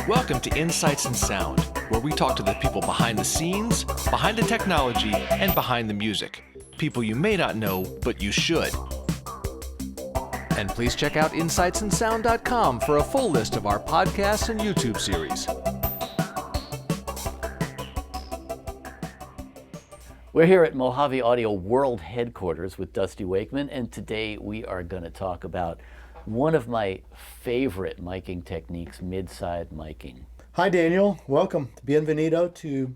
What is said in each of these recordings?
Welcome to Insights in Sound, where we talk to the people behind the scenes, behind the technology, and behind the music. People you may not know, but you should. And please check out insightsinsound.com for a full list of our podcasts and YouTube series. We're here at Mojave Audio World Headquarters with Dusty Wakeman, and today we are going to talk about one of my favorite miking techniques, mid-side miking. Hi, Daniel. Welcome. Bienvenido to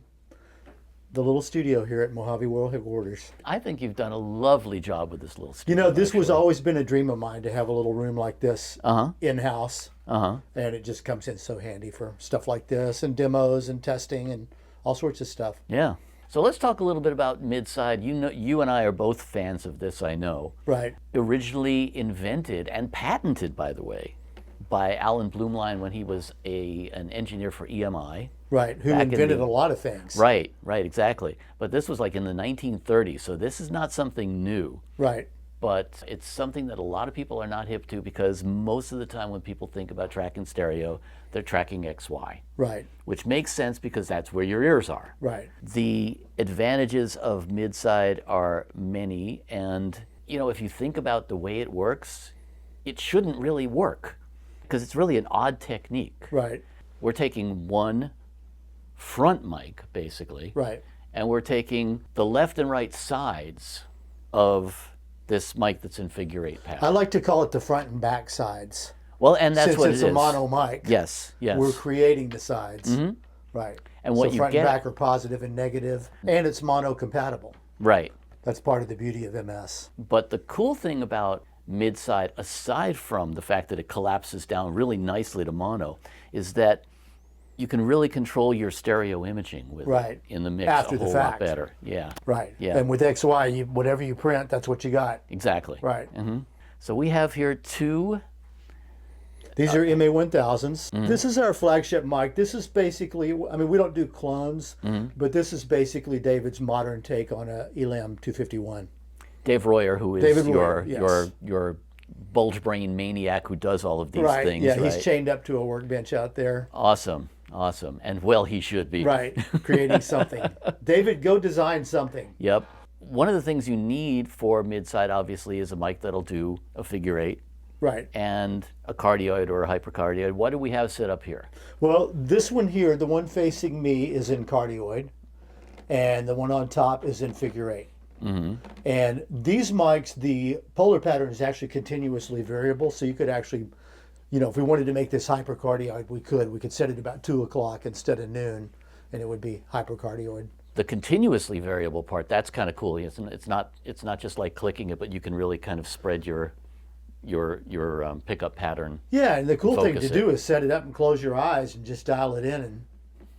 the little studio here at Mojave World Headquarters. I think you've done a lovely job with this little studio. You know, this was always been a dream of mine to have a little room like this in-house. Uh-huh. And it just comes in so handy for stuff like this and demos and testing and all sorts of stuff. Yeah. So let's talk a little bit about mid-side. You know, you and I are both fans of this, I know. Right. Originally invented and patented, by the way, by Alan Blumlein when he was an engineer for EMI. Right, who invented a lot of things. Right, exactly. But this was like in the 1930s, so this is not something new. Right. But it's something that a lot of people are not hip to because most of the time when people think about tracking stereo, they're tracking XY. Right. Which makes sense because that's where your ears are. Right. The advantages of mid-side are many, and you know, if you think about the way it works, it shouldn't really work because it's really an odd technique. Right. We're taking one front mic, basically. Right. And we're taking the left and right sides of this mic that's in figure 8 pattern. I like to call it the front and back sides. Well, and that's what it is. Since it's a mono mic. Yes. We're creating the sides. Mm-hmm. Right. And what so you front get, and back are positive and negative, and it's mono compatible. Right. That's part of the beauty of MS. But the cool thing about mid-side, aside from the fact that it collapses down really nicely to mono, is that you can really control your stereo imaging with it in the mix after a whole the fact. lot better. Yeah. Right. Yeah. And with XY, whatever you print, that's what you got. Exactly. Right. Mm-hmm. So we have here two. These are MA1000s. Mm-hmm. This is our flagship mic. This is basically, I mean, we don't do clones, but this is basically David's modern take on a Elam 251. Dave Royer, who is your bulge brain maniac who does all of these things. Yeah, he's chained up to a workbench out there. Awesome. And well, he should be. Right, creating something. David, go design something. Yep. One of the things you need for mid-side, obviously, is a mic that'll do a figure 8. Right. And a cardioid or a hypercardioid. What do we have set up here? Well, this one here, the one facing me, is in cardioid, and the one on top is in figure 8. Mm-hmm. And these mics, the polar pattern is actually continuously variable, so you could actually, you know, if we wanted to make this hypercardioid, we could set it about 2 o'clock instead of noon, and it would be hypercardioid. The continuously variable part, that's kind of cool. It's not just like clicking it, but you can really kind of spread your pickup pattern. Yeah, and the cool thing to do is set it up and close your eyes and just dial it in and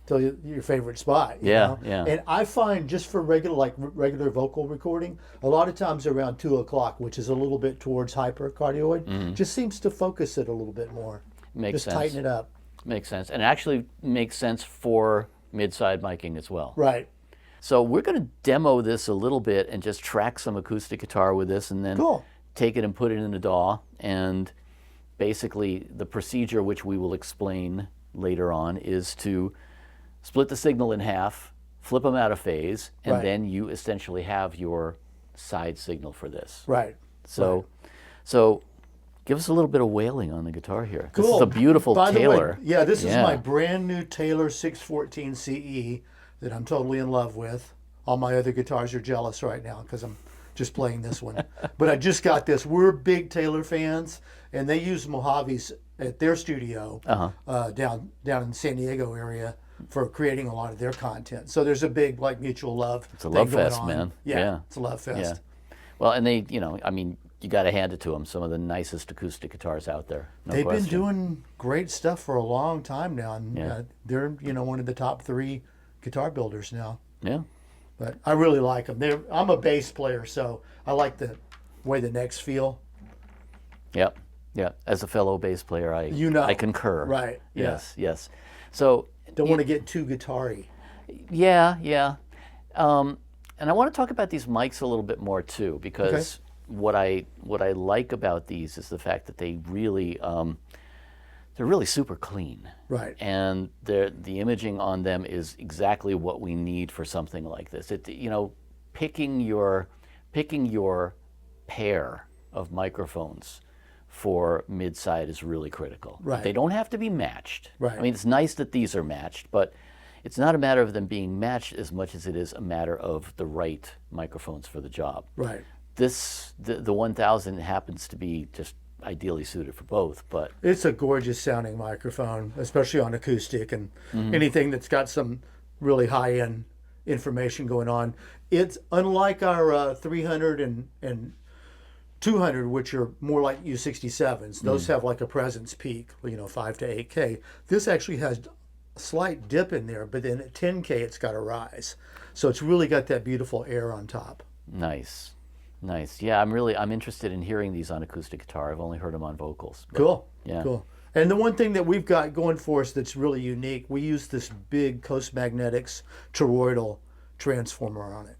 tell you your favorite spot. You know? And I find just for regular vocal recording, a lot of times around 2 o'clock, which is a little bit towards hypercardioid, just seems to focus it a little bit more. Makes sense. Tighten it up. Makes sense, and it actually makes sense for mid-side miking as well. Right. So we're going to demo this a little bit and just track some acoustic guitar with this, and then take it and put it in a DAW. And basically, the procedure, which we will explain later on, is to split the signal in half, flip them out of phase, and then you essentially have your side signal for this. Right. So give us a little bit of wailing on the guitar here. Cool. This is a beautiful Taylor. This is my brand new Taylor 614 CE that I'm totally in love with. All my other guitars are jealous right now because I'm just playing this one. But I just got this. We're big Taylor fans, and they use Mojave's at their studio down in the San Diego area for creating a lot of their content. So there's a big mutual love. It's a love fest, man. Yeah, it's a love fest. Yeah. Well, and they, you got to hand it to them. Some of the nicest acoustic guitars out there. They've been doing great stuff for a long time now, and they're one of the top 3 guitar builders now. Yeah. But I really like them. I'm a bass player, so I like the way the necks feel. Yep. Yeah. As a fellow bass player, I concur. Right. Yes. So don't want to get too guitar-y. Yeah. And I want to talk about these mics a little bit more too, because what I like about these is the fact that they really they're really super clean. Right. And the imaging on them is exactly what we need for something like this. Picking your pair of microphones for mid-side is really critical. Right. They don't have to be matched. Right. I mean, it's nice that these are matched, but it's not a matter of them being matched as much as it is a matter of the right microphones for the job. Right. The 1000 happens to be just ideally suited for both, but it's a gorgeous sounding microphone, especially on acoustic and anything that's got some really high end information going on. It's unlike our 300 and 200, which are more like U67s. Those have like a presence peak, 5 to 8K. This actually has a slight dip in there, but then at 10K it's got a rise. So it's really got that beautiful air on top. Nice. Yeah, I'm interested in hearing these on acoustic guitar. I've only heard them on vocals. Cool. Yeah. Cool. And the one thing that we've got going for us that's really unique, we use this big Coast Magnetics toroidal transformer on it.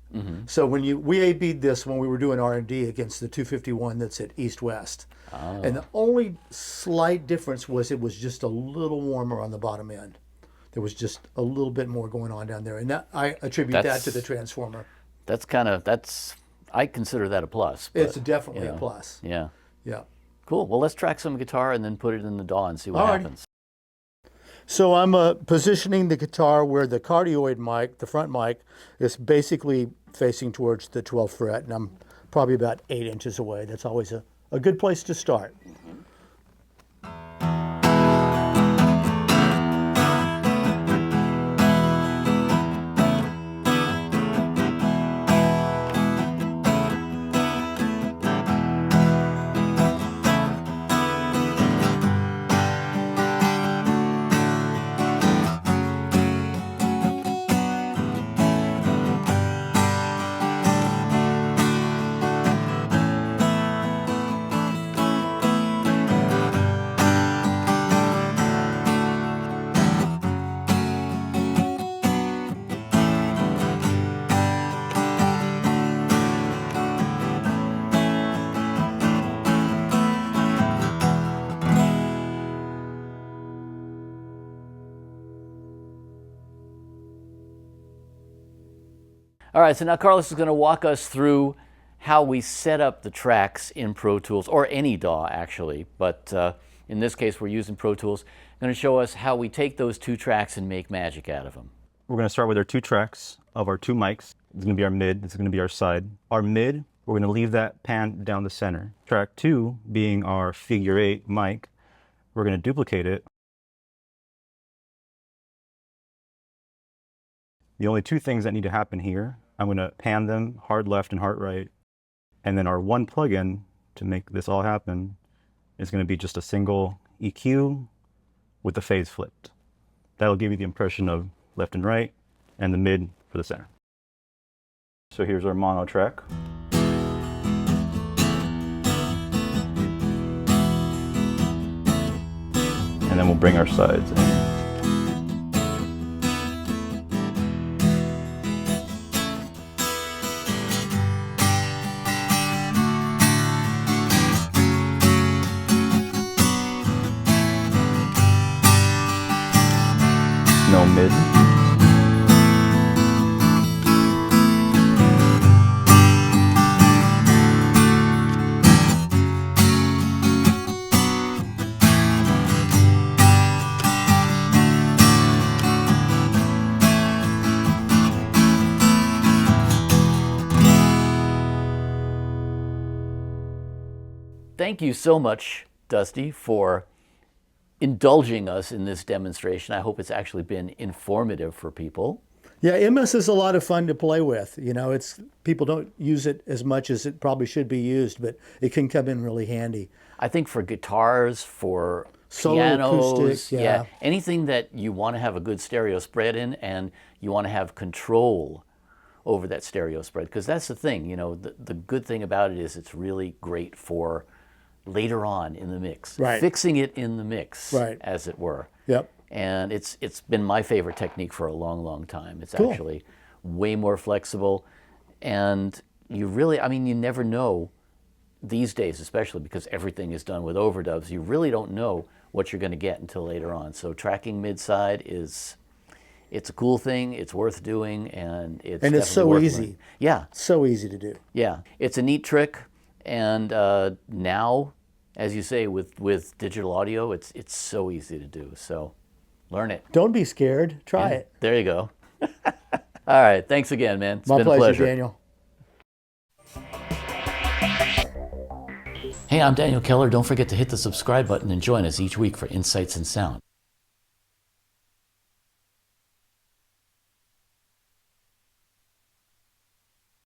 So when we A/B'd this when we were doing R&D against the 251 that's at East-West. And the only slight difference was it was just a little warmer on the bottom end. There was just a little bit more going on down there. And that I attribute that to the transformer. I consider that a plus. It's definitely a plus. Yeah. Yeah. Cool. Well, let's track some guitar and then put it in the DAW and see what happens. So I'm positioning the guitar where the cardioid mic, the front mic, is basically facing towards the 12th fret, and I'm probably about 8 inches away. That's always a good place to start. All right, so now Carlos is going to walk us through how we set up the tracks in Pro Tools, or any DAW actually, but in this case we're using Pro Tools. I'm going to show us how we take those two tracks and make magic out of them. We're going to start with our two tracks of our two mics. It's going to be our mid, this is going to be our side. Our mid, we're going to leave that pan down the center. Track 2 being our figure 8 mic, we're going to duplicate it. The only two things that need to happen here, I'm going to pan them hard left and hard right. And then our one plugin to make this all happen is going to be just a single EQ with the phase flipped. That'll give you the impression of left and right and the mid for the center. So here's our mono track. And then we'll bring our sides in. No mid. Thank you so much, Dusty, for indulging us in this demonstration. I hope it's actually been informative for people. Yeah, MS is a lot of fun to play with. You know, people don't use it as much as it probably should be used, but it can come in really handy. I think for guitars, for Solo pianos, acoustic, yeah. Anything that you want to have a good stereo spread in and you want to have control over that stereo spread, because that's the thing, you know, the good thing about it is it's really great for later on in the mix, right. Fixing it in the mix, right. As it were. Yep. And it's been my favorite technique for a long, long time. It's cool. Actually way more flexible, and you really, I mean, you never know these days, especially because everything is done with overdubs. You really don't know what you're going to get until later on. So tracking mid-side it's a cool thing, it's worth doing, and it's so worth easy. learning. Yeah. So easy to do. Yeah. It's a neat trick, and now, as you say, with digital audio, it's so easy to do. So learn it. Don't be scared. Try it. There you go. All right. Thanks again, man. It's My been a pleasure. Daniel. Hey, I'm Daniel Keller. Don't forget to hit the subscribe button and join us each week for Insights in Sound.